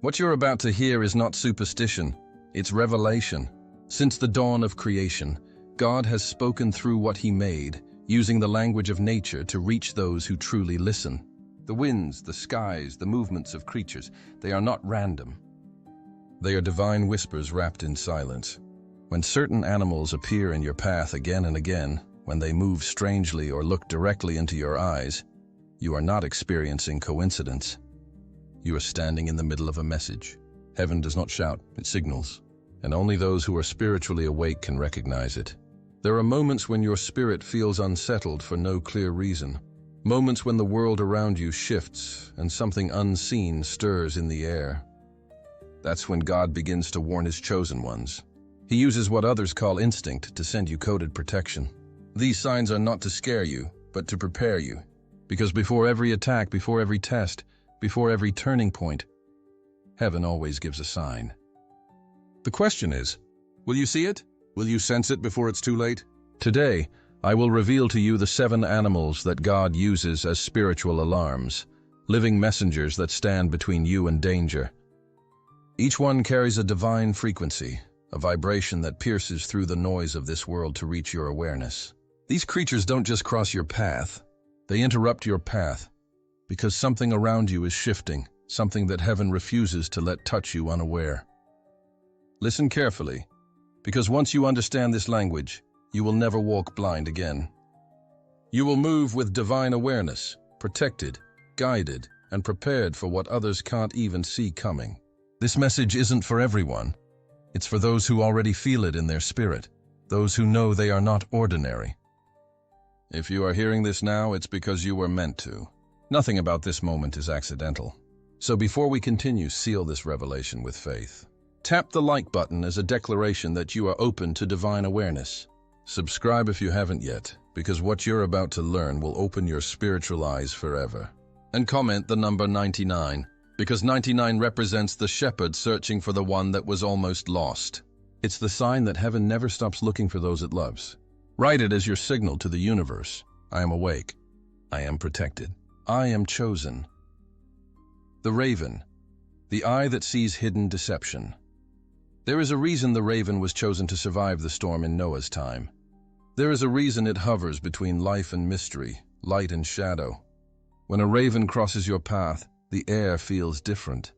What you're about to hear is not superstition, it's revelation. Since the dawn of creation, God has spoken through what He made, using the language of nature to reach those who truly listen. The winds, the skies, the movements of creatures, they are not random. They are divine whispers wrapped in silence. When certain animals appear in your path again and again, when they move strangely or look directly into your eyes, you are not experiencing coincidence. You are standing in the middle of a message. Heaven does not shout, it signals, and only those who are spiritually awake can recognize it. There are moments when your spirit feels unsettled for no clear reason. Moments when the world around you shifts and something unseen stirs in the air. That's when God begins to warn His chosen ones. He uses what others call instinct to send you coded protection. These signs are not to scare you, but to prepare you. Because before every attack, before every test, before every turning point, heaven always gives a sign. The question is, will you see it? Will you sense it before it's too late? Today, I will reveal to you the 7 animals that God uses as spiritual alarms, living messengers that stand between you and danger. Each one carries a divine frequency, a vibration that pierces through the noise of this world to reach your awareness. These creatures don't just cross your path, they interrupt your path, because something around you is shifting, something that heaven refuses to let touch you unaware. Listen carefully, because once you understand this language, you will never walk blind again. You will move with divine awareness, protected, guided, and prepared for what others can't even see coming. This message isn't for everyone. It's for those who already feel it in their spirit, those who know they are not ordinary. If you are hearing this now, it's because you were meant to. Nothing about this moment is accidental. So before we continue, seal this revelation with faith. Tap the like button as a declaration that you are open to divine awareness. Subscribe if you haven't yet, because what you're about to learn will open your spiritual eyes forever. And comment the number 99, because 99 represents the shepherd searching for the one that was almost lost. It's the sign that heaven never stops looking for those it loves. Write it as your signal to the universe. I am awake. I am protected. I am chosen. The raven, the eye that sees hidden deception. There is a reason the raven was chosen to survive the storm in Noah's time. There is a reason it hovers between life and mystery, light and shadow. When a raven crosses your path, the air feels different.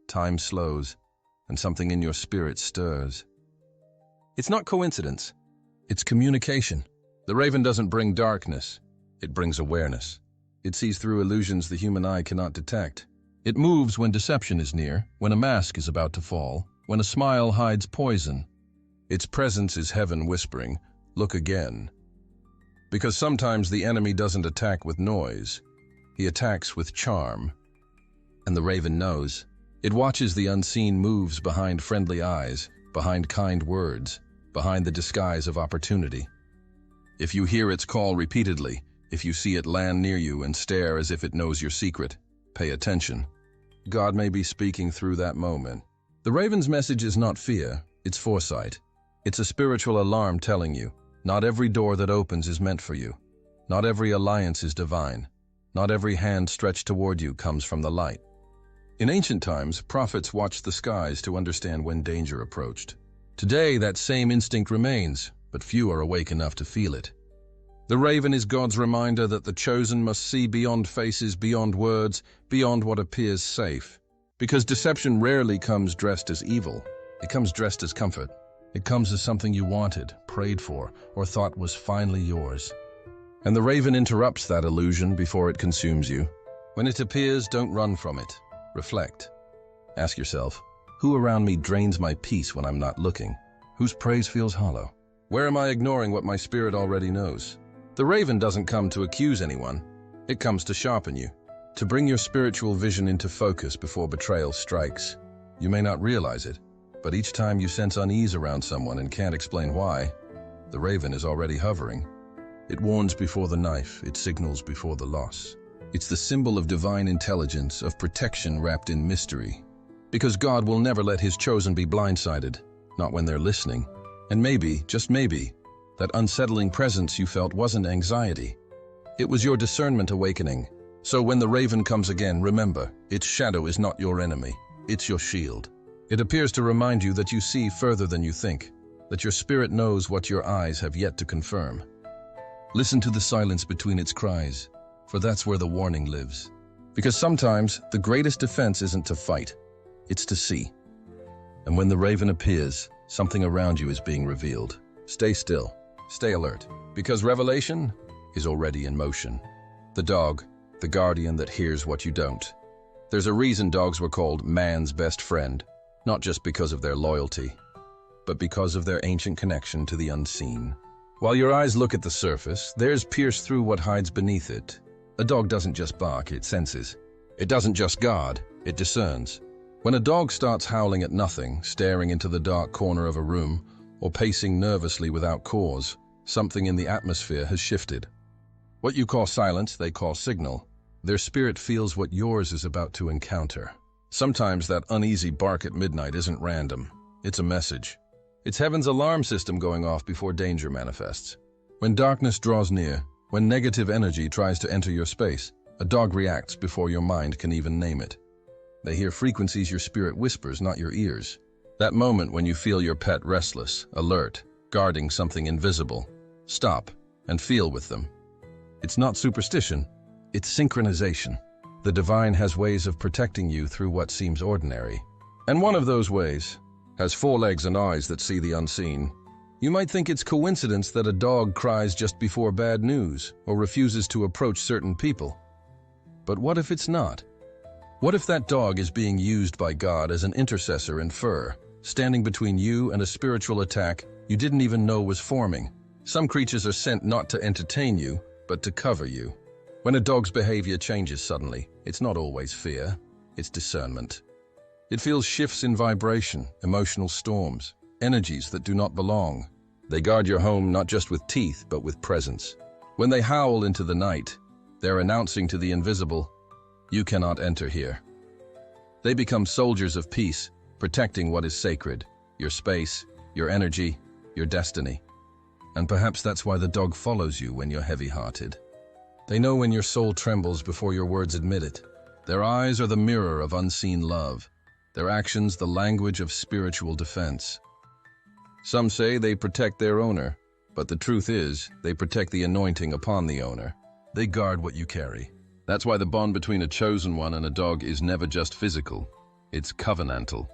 Time slows, and something in your spirit stirs. It's not coincidence. It's communication. The raven doesn't bring darkness. It brings awareness. It sees through illusions the human eye cannot detect. It moves when deception is near, when a mask is about to fall, when a smile hides poison. Its presence is heaven whispering, "Look again." Because sometimes the enemy doesn't attack with noise. He attacks with charm. And the raven knows. It watches the unseen moves behind friendly eyes, behind kind words, behind the disguise of opportunity. If you hear its call repeatedly, if you see it land near you and stare as if it knows your secret, pay attention. God may be speaking through that moment. The raven's message is not fear, it's foresight. It's a spiritual alarm telling you, not every door that opens is meant for you. Not every alliance is divine. Not every hand stretched toward you comes from the light. In ancient times, prophets watched the skies to understand when danger approached. Today, that same instinct remains, but few are awake enough to feel it. The raven is God's reminder that the chosen must see beyond faces, beyond words, beyond what appears safe. Because deception rarely comes dressed as evil. It comes dressed as comfort. It comes as something you wanted, prayed for, or thought was finally yours. And the raven interrupts that illusion before it consumes you. When it appears, don't run from it. Reflect. Ask yourself, who around me drains my peace when I'm not looking? Whose praise feels hollow? Where am I ignoring what my spirit already knows? The raven doesn't come to accuse anyone. It comes to sharpen you, to bring your spiritual vision into focus before betrayal strikes. You may not realize it, but each time you sense unease around someone and can't explain why, the raven is already hovering. It warns before the knife, it signals before the loss. It's the symbol of divine intelligence, of protection wrapped in mystery. Because God will never let His chosen be blindsided, not when they're listening. And maybe, just maybe, that unsettling presence you felt wasn't anxiety. It was your discernment awakening. So when the raven comes again, remember, its shadow is not your enemy. It's your shield. It appears to remind you that you see further than you think, that your spirit knows what your eyes have yet to confirm. Listen to the silence between its cries, for that's where the warning lives. Because sometimes the greatest defense isn't to fight, it's to see. And when the raven appears, something around you is being revealed. Stay still, stay alert, because revelation is already in motion. The dog, the guardian that hears what you don't. There's a reason dogs were called man's best friend, not just because of their loyalty, but because of their ancient connection to the unseen. While your eyes look at the surface, theirs pierce through what hides beneath it. A dog doesn't just bark, it senses. It doesn't just guard, it discerns. When a dog starts howling at nothing, staring into the dark corner of a room, or pacing nervously without cause, something in the atmosphere has shifted. What you call silence, they call signal. Their spirit feels what yours is about to encounter. Sometimes that uneasy bark at midnight isn't random. It's a message. It's heaven's alarm system going off before danger manifests. When darkness draws near, when negative energy tries to enter your space, a dog reacts before your mind can even name it. They hear frequencies your spirit whispers, not your ears. That moment when you feel your pet restless, alert, guarding something invisible, stop and feel with them. It's not superstition, it's synchronization. The divine has ways of protecting you through what seems ordinary. And one of those ways has 4 legs and eyes that see the unseen. You might think it's coincidence that a dog cries just before bad news or refuses to approach certain people. But what if it's not? What if that dog is being used by God as an intercessor in fur, standing between you and a spiritual attack you didn't even know was forming? Some creatures are sent not to entertain you, but to cover you. When a dog's behavior changes suddenly, it's not always fear, it's discernment. It feels shifts in vibration, emotional storms, energies that do not belong. They guard your home not just with teeth, but with presence. When they howl into the night, they're announcing to the invisible, you cannot enter here. They become soldiers of peace, protecting what is sacred, your space, your energy, your destiny. And perhaps that's why the dog follows you when you're heavy-hearted. They know when your soul trembles before your words admit it. Their eyes are the mirror of unseen love. Their actions the language of spiritual defense. Some say they protect their owner, but the truth is, they protect the anointing upon the owner. They guard what you carry. That's why the bond between a chosen one and a dog is never just physical, it's covenantal.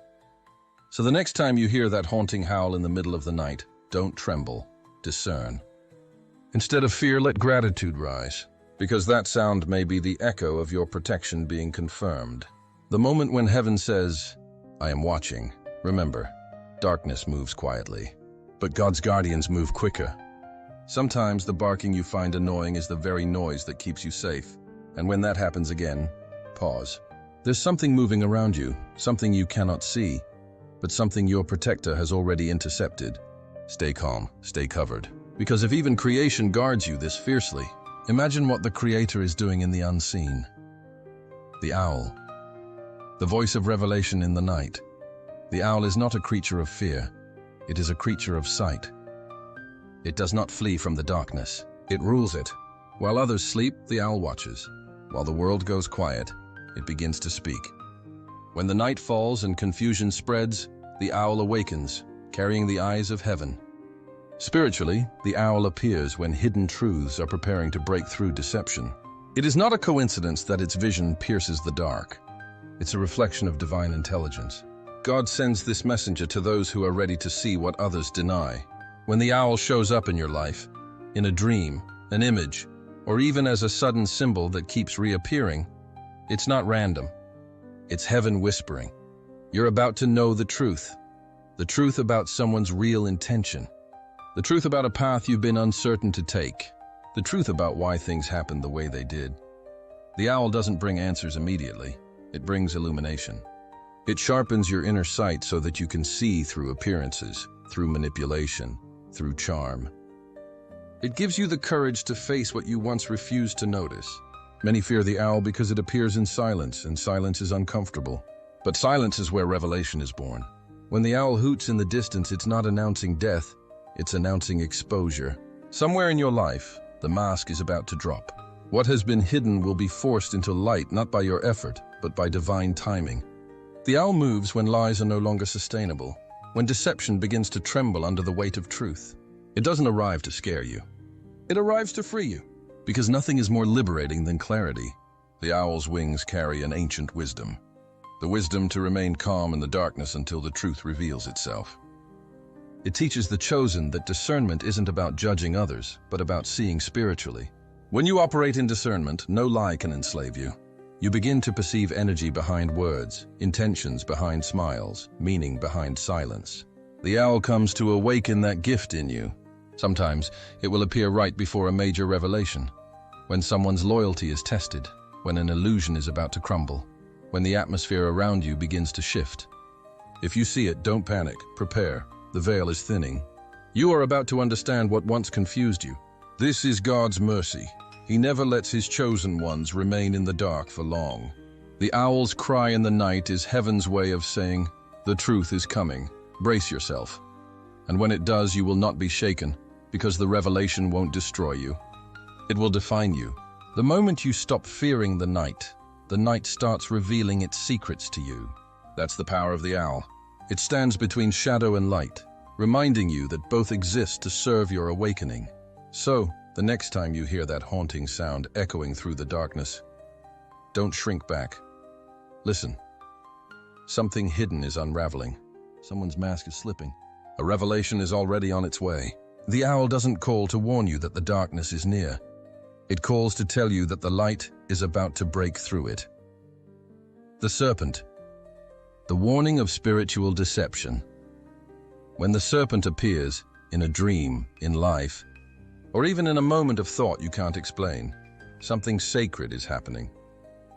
So the next time you hear that haunting howl in the middle of the night, don't tremble, discern. Instead of fear, let gratitude rise, because that sound may be the echo of your protection being confirmed. The moment when heaven says, I am watching, remember, darkness moves quietly, but God's guardians move quicker. Sometimes the barking you find annoying is the very noise that keeps you safe. And when that happens again, pause. There's something moving around you, something you cannot see, but something your protector has already intercepted. Stay calm, stay covered. Because if even creation guards you this fiercely, imagine what the Creator is doing in the unseen. The owl. The voice of revelation in the night. The owl is not a creature of fear. It is a creature of sight. It does not flee from the darkness. It rules it. While others sleep, the owl watches. While the world goes quiet, it begins to speak. When the night falls and confusion spreads, the owl awakens, carrying the eyes of heaven. Spiritually, the owl appears when hidden truths are preparing to break through deception. It is not a coincidence that its vision pierces the dark. It's a reflection of divine intelligence. God sends this messenger to those who are ready to see what others deny. When the owl shows up in your life, in a dream, an image, or even as a sudden symbol that keeps reappearing, it's not random. It's heaven whispering. You're about to know the truth about someone's real intention, the truth about a path you've been uncertain to take, the truth about why things happened the way they did. The owl doesn't bring answers immediately. It brings illumination. It sharpens your inner sight so that you can see through appearances, through manipulation, through charm. It gives you the courage to face what you once refused to notice. Many fear the owl because it appears in silence, and silence is uncomfortable. But silence is where revelation is born. When the owl hoots in the distance, it's not announcing death, it's announcing exposure. Somewhere in your life, the mask is about to drop. What has been hidden will be forced into light, not by your effort, but by divine timing. The owl moves when lies are no longer sustainable, when deception begins to tremble under the weight of truth. It doesn't arrive to scare you. It arrives to free you, because nothing is more liberating than clarity. The owl's wings carry an ancient wisdom, the wisdom to remain calm in the darkness until the truth reveals itself. It teaches the chosen that discernment isn't about judging others, but about seeing spiritually. When you operate in discernment, no lie can enslave you. You begin to perceive energy behind words, intentions behind smiles, meaning behind silence. The owl comes to awaken that gift in you. Sometimes it will appear right before a major revelation, when someone's loyalty is tested, when an illusion is about to crumble, when the atmosphere around you begins to shift. If you see it, don't panic, prepare. The veil is thinning. You are about to understand what once confused you. This is God's mercy. He never lets his chosen ones remain in the dark for long. The owl's cry in the night is heaven's way of saying, the truth is coming. Brace yourself. And when it does, you will not be shaken, because the revelation won't destroy you. It will define you. The moment you stop fearing the night starts revealing its secrets to you. That's the power of the owl. It stands between shadow and light, reminding you that both exist to serve your awakening. So, the next time you hear that haunting sound echoing through the darkness, don't shrink back. Listen. Something hidden is unraveling. Someone's mask is slipping. A revelation is already on its way. The owl doesn't call to warn you that the darkness is near. It calls to tell you that the light is about to break through it. The serpent. The warning of spiritual deception. When the serpent appears, in a dream, in life, or even in a moment of thought you can't explain, something sacred is happening.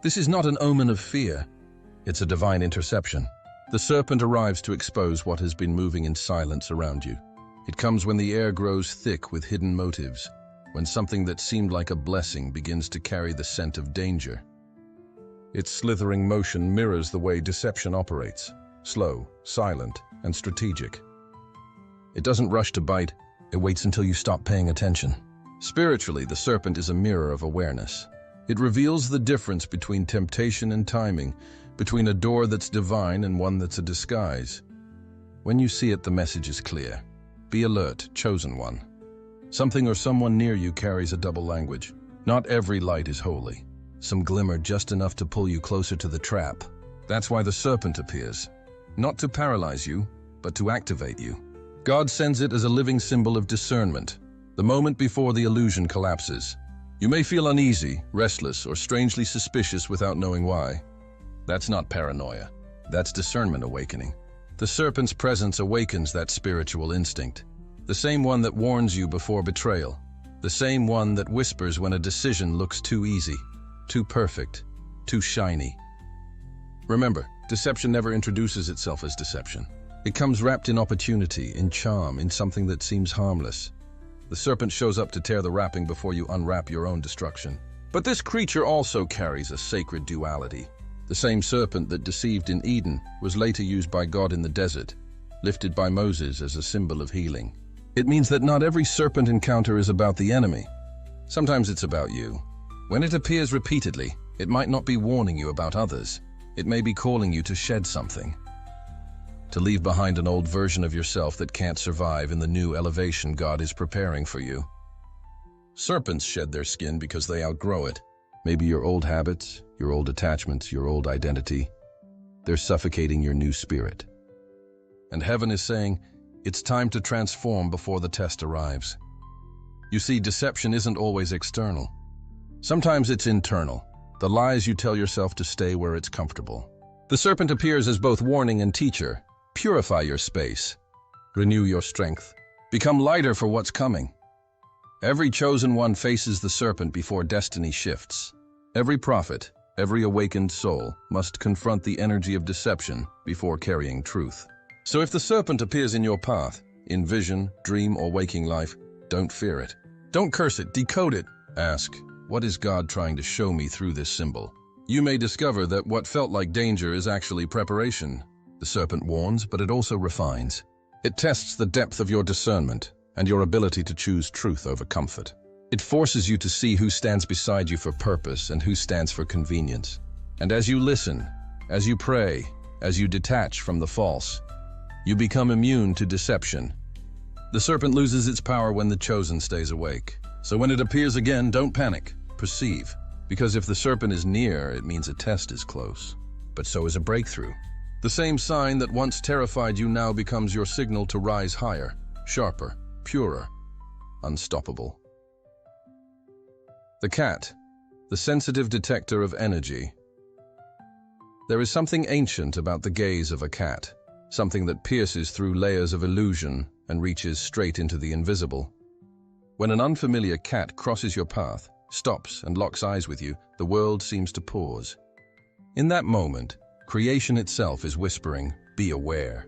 This is not an omen of fear. It's a divine interception. The serpent arrives to expose what has been moving in silence around you. It comes when the air grows thick with hidden motives, when something that seemed like a blessing begins to carry the scent of danger. Its slithering motion mirrors the way deception operates, slow, silent, and strategic. It doesn't rush to bite. It waits until you stop paying attention. Spiritually, the serpent is a mirror of awareness. It reveals the difference between temptation and timing, between a door that's divine and one that's a disguise. When you see it, the message is clear. Be alert, chosen one. Something or someone near you carries a double language. Not every light is holy. Some glimmer just enough to pull you closer to the trap. That's why the serpent appears. Not to paralyze you, but to activate you. God sends it as a living symbol of discernment, the moment before the illusion collapses. You may feel uneasy, restless, or strangely suspicious without knowing why. That's not paranoia. That's discernment awakening. The serpent's presence awakens that spiritual instinct, the same one that warns you before betrayal, the same one that whispers when a decision looks too easy, too perfect, too shiny. Remember, deception never introduces itself as deception. It comes wrapped in opportunity, in charm, in something that seems harmless. The serpent shows up to tear the wrapping before you unwrap your own destruction. But this creature also carries a sacred duality. The same serpent that deceived in Eden was later used by God in the desert, lifted by Moses as a symbol of healing. It means that not every serpent encounter is about the enemy. Sometimes it's about you. When it appears repeatedly, it might not be warning you about others. It may be calling you to shed something, to leave behind an old version of yourself that can't survive in the new elevation God is preparing for you. Serpents shed their skin because they outgrow it. Maybe your old habits, your old attachments, your old identity. They're suffocating your new spirit. And heaven is saying, it's time to transform before the test arrives. You see, deception isn't always external. Sometimes it's internal, the lies you tell yourself to stay where it's comfortable. The serpent appears as both warning and teacher. Purify your space. Renew your strength. Become lighter for what's coming. Every chosen one faces the serpent before destiny shifts. Every prophet, every awakened soul must confront the energy of deception before carrying truth. So if the serpent appears in your path, in vision, dream, or waking life, don't fear it. Don't curse it, decode it. Ask, what is God trying to show me through this symbol? You may discover that what felt like danger is actually preparation. The serpent warns, but it also refines. It tests the depth of your discernment and your ability to choose truth over comfort. It forces you to see who stands beside you for purpose and who stands for convenience. And as you listen, as you pray, as you detach from the false. You become immune to deception. The serpent loses its power when the chosen stays awake. So when it appears again, don't panic, perceive. Because if the serpent is near, it means a test is close. But so is a breakthrough. The same sign that once terrified you now becomes your signal to rise higher, sharper, purer, unstoppable. The cat, the sensitive detector of energy. There is something ancient about the gaze of a cat, something that pierces through layers of illusion and reaches straight into the invisible. When an unfamiliar cat crosses your path, stops and locks eyes with you, the world seems to pause. In that moment, creation itself is whispering, "Be aware."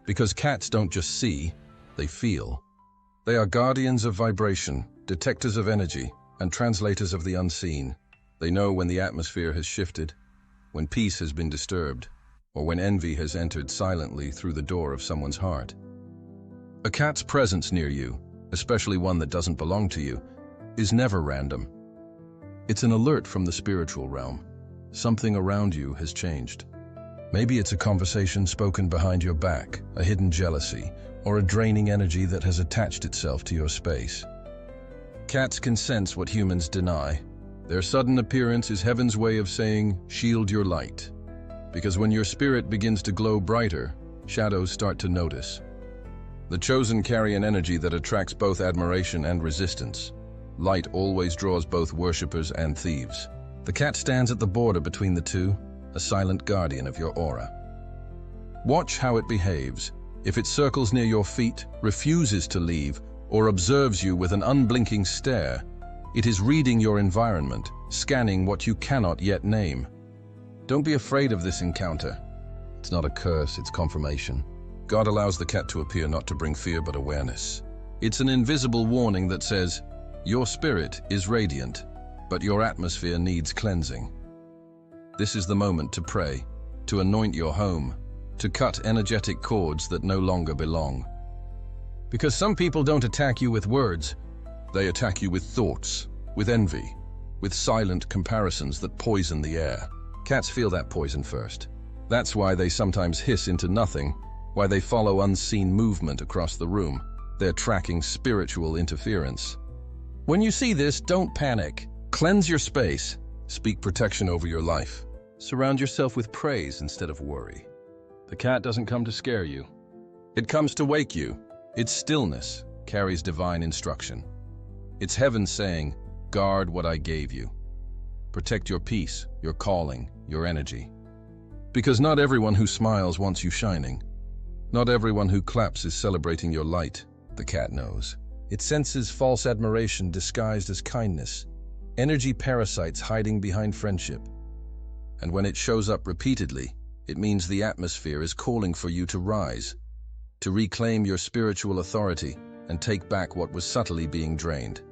Because cats don't just see, they feel. They are guardians of vibration, detectors of energy, and translators of the unseen. They know when the atmosphere has shifted, when peace has been disturbed, or when envy has entered silently through the door of someone's heart. A cat's presence near you, especially one that doesn't belong to you, is never random. It's an alert from the spiritual realm. Something around you has changed. Maybe it's a conversation spoken behind your back, a hidden jealousy, or a draining energy that has attached itself to your space. Cats can sense what humans deny. Their sudden appearance is heaven's way of saying, "Shield your light." Because when your spirit begins to glow brighter, shadows start to notice. The chosen carry an energy that attracts both admiration and resistance. Light always draws both worshippers and thieves. The cat stands at the border between the two, a silent guardian of your aura. Watch how it behaves. If it circles near your feet, refuses to leave, or observes you with an unblinking stare, it is reading your environment, scanning what you cannot yet name. Don't be afraid of this encounter. It's not a curse, it's confirmation. God allows the cat to appear not to bring fear but awareness. It's an invisible warning that says, your spirit is radiant, but your atmosphere needs cleansing. This is the moment to pray, to anoint your home, to cut energetic cords that no longer belong. Because some people don't attack you with words, they attack you with thoughts, with envy, with silent comparisons that poison the air. Cats feel that poison first. That's why they sometimes hiss into nothing, why they follow unseen movement across the room. They're tracking spiritual interference. When you see this, don't panic. Cleanse your space. Speak protection over your life. Surround yourself with praise instead of worry. The cat doesn't come to scare you. It comes to wake you. Its stillness carries divine instruction. It's heaven saying, guard what I gave you. Protect your peace, your calling, your energy. Because not everyone who smiles wants you shining. Not everyone who claps is celebrating your light, the cat knows. It senses false admiration disguised as kindness, energy parasites hiding behind friendship. And when it shows up repeatedly, it means the atmosphere is calling for you to rise, to reclaim your spiritual authority and take back what was subtly being drained.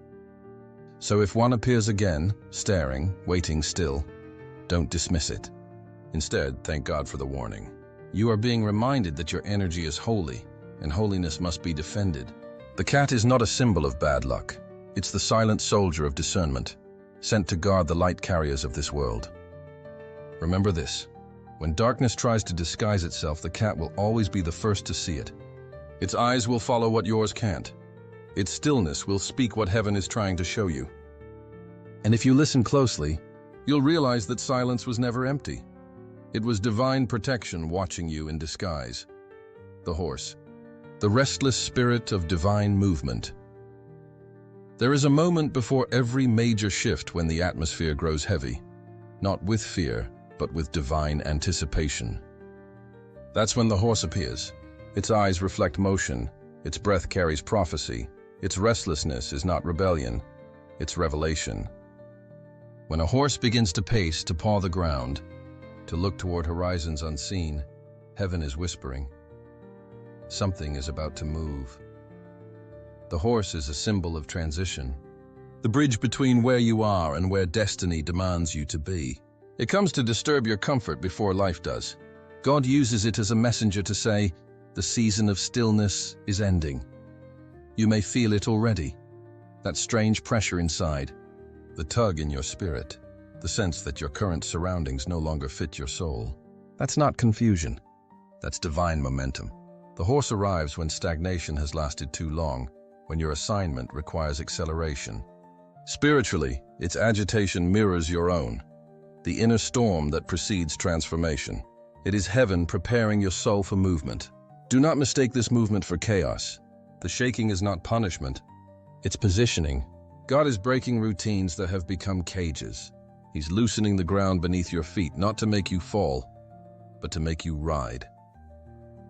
So if one appears again, staring, waiting still, don't dismiss it. Instead, thank God for the warning. You are being reminded that your energy is holy, and holiness must be defended. The cat is not a symbol of bad luck. It's the silent soldier of discernment, sent to guard the light carriers of this world. Remember this. When darkness tries to disguise itself, the cat will always be the first to see it. Its eyes will follow what yours can't. Its stillness will speak what heaven is trying to show you. And if you listen closely, you'll realize that silence was never empty. It was divine protection watching you in disguise. The horse, the restless spirit of divine movement. There is a moment before every major shift when the atmosphere grows heavy, not with fear, but with divine anticipation. That's when the horse appears. Its eyes reflect motion, its breath carries prophecy, its restlessness is not rebellion, it's revelation. When a horse begins to pace, to paw the ground, to look toward horizons unseen, heaven is whispering. Something is about to move. The horse is a symbol of transition, the bridge between where you are and where destiny demands you to be. It comes to disturb your comfort before life does. God uses it as a messenger to say, the season of stillness is ending. You may feel it already, that strange pressure inside, the tug in your spirit, the sense that your current surroundings no longer fit your soul. That's not confusion. That's divine momentum. The horse arrives when stagnation has lasted too long, when your assignment requires acceleration. Spiritually, its agitation mirrors your own, the inner storm that precedes transformation. It is heaven preparing your soul for movement. Do not mistake this movement for chaos. The shaking is not punishment, it's positioning. God is breaking routines that have become cages. He's loosening the ground beneath your feet, not to make you fall, but to make you ride.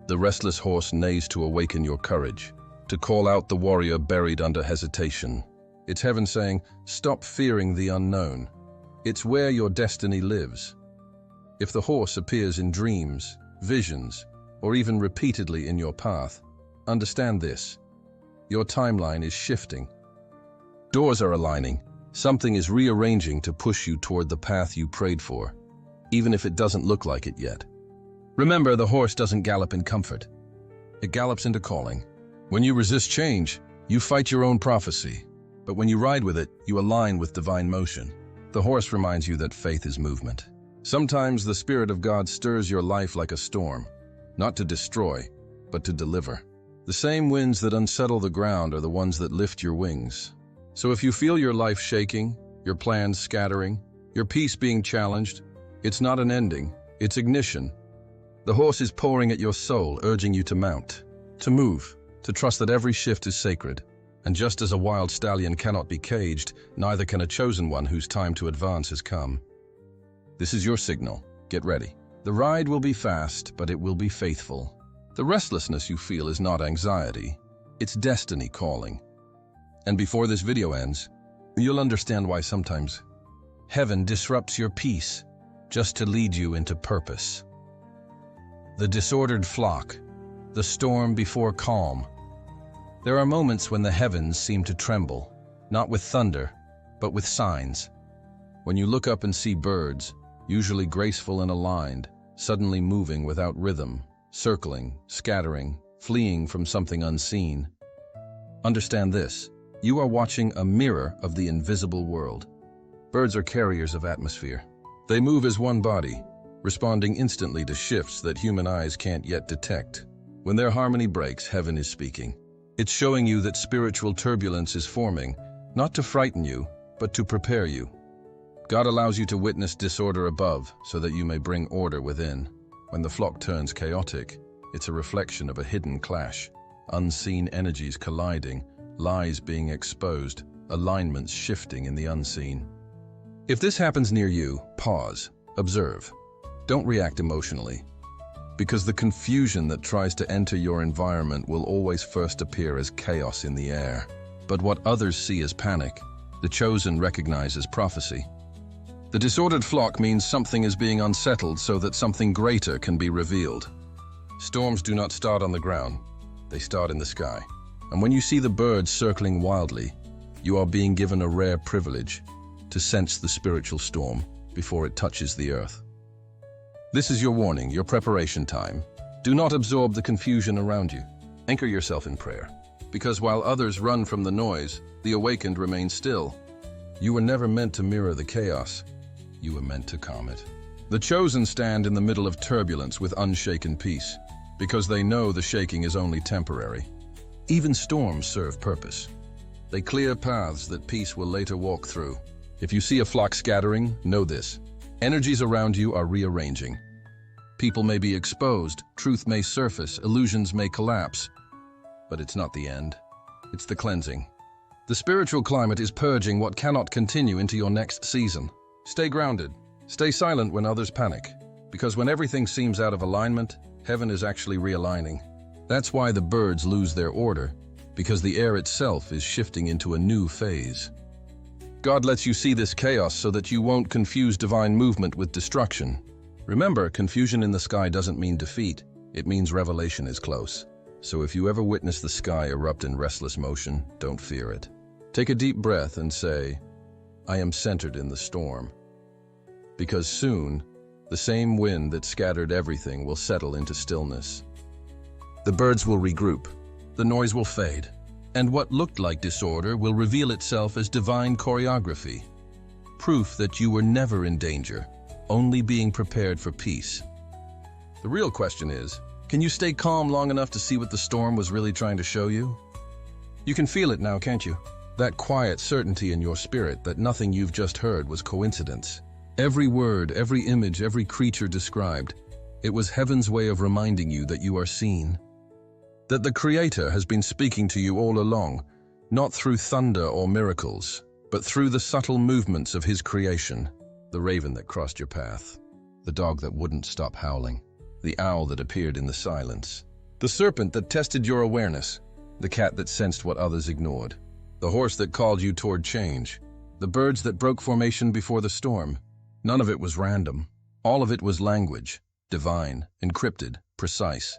The restless horse neighs to awaken your courage, to call out the warrior buried under hesitation. It's heaven saying, stop fearing the unknown. It's where your destiny lives. If the horse appears in dreams, visions, or even repeatedly in your path, understand this: your timeline is shifting. Doors are aligning. Something is rearranging to push you toward the path you prayed for, even if it doesn't look like it yet. Remember, the horse doesn't gallop in comfort. It gallops into calling. When you resist change, you fight your own prophecy. But when you ride with it, you align with divine motion. The horse reminds you that faith is movement. Sometimes the Spirit of God stirs your life like a storm, not to destroy, but to deliver. The same winds that unsettle the ground are the ones that lift your wings. So if you feel your life shaking, your plans scattering, your peace being challenged, it's not an ending, it's ignition. The horse is pouring at your soul, urging you to mount, to move, to trust that every shift is sacred. And just as a wild stallion cannot be caged, neither can a chosen one whose time to advance has come. This is your signal. Get ready. The ride will be fast, but it will be faithful. The restlessness you feel is not anxiety, it's destiny calling. And before this video ends, you'll understand why sometimes heaven disrupts your peace just to lead you into purpose. The disordered flock, the storm before calm. There are moments when the heavens seem to tremble, not with thunder, but with signs. When you look up and see birds, usually graceful and aligned, suddenly moving without rhythm, circling, scattering, fleeing from something unseen. Understand this: you are watching a mirror of the invisible world. Birds are carriers of atmosphere. They move as one body, responding instantly to shifts that human eyes can't yet detect. When their harmony breaks, heaven is speaking. It's showing you that spiritual turbulence is forming, not to frighten you, but to prepare you. God allows you to witness disorder above so that you may bring order within. When the flock turns chaotic, it's a reflection of a hidden clash, unseen energies colliding, lies being exposed, alignments shifting in the unseen. If this happens near you, pause, observe. Don't react emotionally, because the confusion that tries to enter your environment will always first appear as chaos in the air. But what others see as panic, the chosen recognize as prophecy. The disordered flock means something is being unsettled so that something greater can be revealed. Storms do not start on the ground, they start in the sky. And when you see the birds circling wildly, you are being given a rare privilege to sense the spiritual storm before it touches the earth. This is your warning, your preparation time. Do not absorb the confusion around you. Anchor yourself in prayer, because while others run from the noise, the awakened remain still. You were never meant to mirror the chaos. You were meant to calm it. The chosen stand in the middle of turbulence with unshaken peace, because they know the shaking is only temporary. Even storms serve purpose. They clear paths that peace will later walk through. If you see a flock scattering, know this: energies around you are rearranging. People may be exposed, truth may surface, illusions may collapse. But it's not the end. It's the cleansing. The spiritual climate is purging what cannot continue into your next season. Stay grounded. Stay silent when others panic. Because when everything seems out of alignment, heaven is actually realigning. That's why the birds lose their order, because the air itself is shifting into a new phase. God lets you see this chaos so that you won't confuse divine movement with destruction. Remember, confusion in the sky doesn't mean defeat. It means revelation is close. So if you ever witness the sky erupt in restless motion, don't fear it. Take a deep breath and say, I am centered in the storm. Because soon, the same wind that scattered everything will settle into stillness. The birds will regroup, the noise will fade, and what looked like disorder will reveal itself as divine choreography. Proof that you were never in danger, only being prepared for peace. The real question is, can you stay calm long enough to see what the storm was really trying to show you? You can feel it now, can't you? That quiet certainty in your spirit that nothing you've just heard was coincidence. Every word, every image, every creature described, it was heaven's way of reminding you that you are seen. That the Creator has been speaking to you all along, not through thunder or miracles, but through the subtle movements of His creation. The raven that crossed your path, the dog that wouldn't stop howling, the owl that appeared in the silence, the serpent that tested your awareness, the cat that sensed what others ignored, the horse that called you toward change, the birds that broke formation before the storm. None of it was random. All of it was language, divine, encrypted, precise.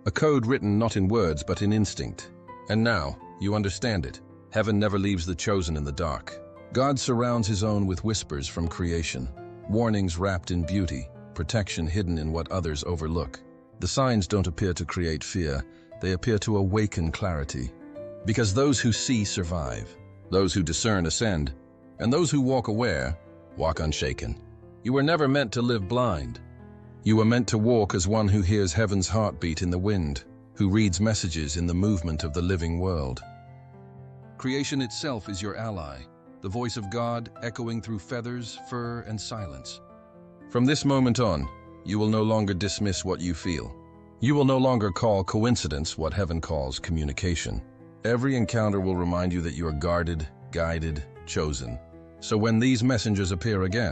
A code written not in words but in instinct. And now, you understand it. Heaven never leaves the chosen in the dark. God surrounds His own with whispers from creation, warnings wrapped in beauty, protection hidden in what others overlook. The signs don't appear to create fear, they appear to awaken clarity. Because those who see survive, those who discern ascend, and those who walk aware, walk unshaken. You were never meant to live blind. You were meant to walk as one who hears heaven's heartbeat in the wind, who reads messages in the movement of the living world. Creation itself is your ally, the voice of God echoing through feathers, fur, and silence. From this moment on, you will no longer dismiss what you feel. You will no longer call coincidence what heaven calls communication. Every encounter will remind you that you are guarded, guided, chosen. So when these messengers appear again,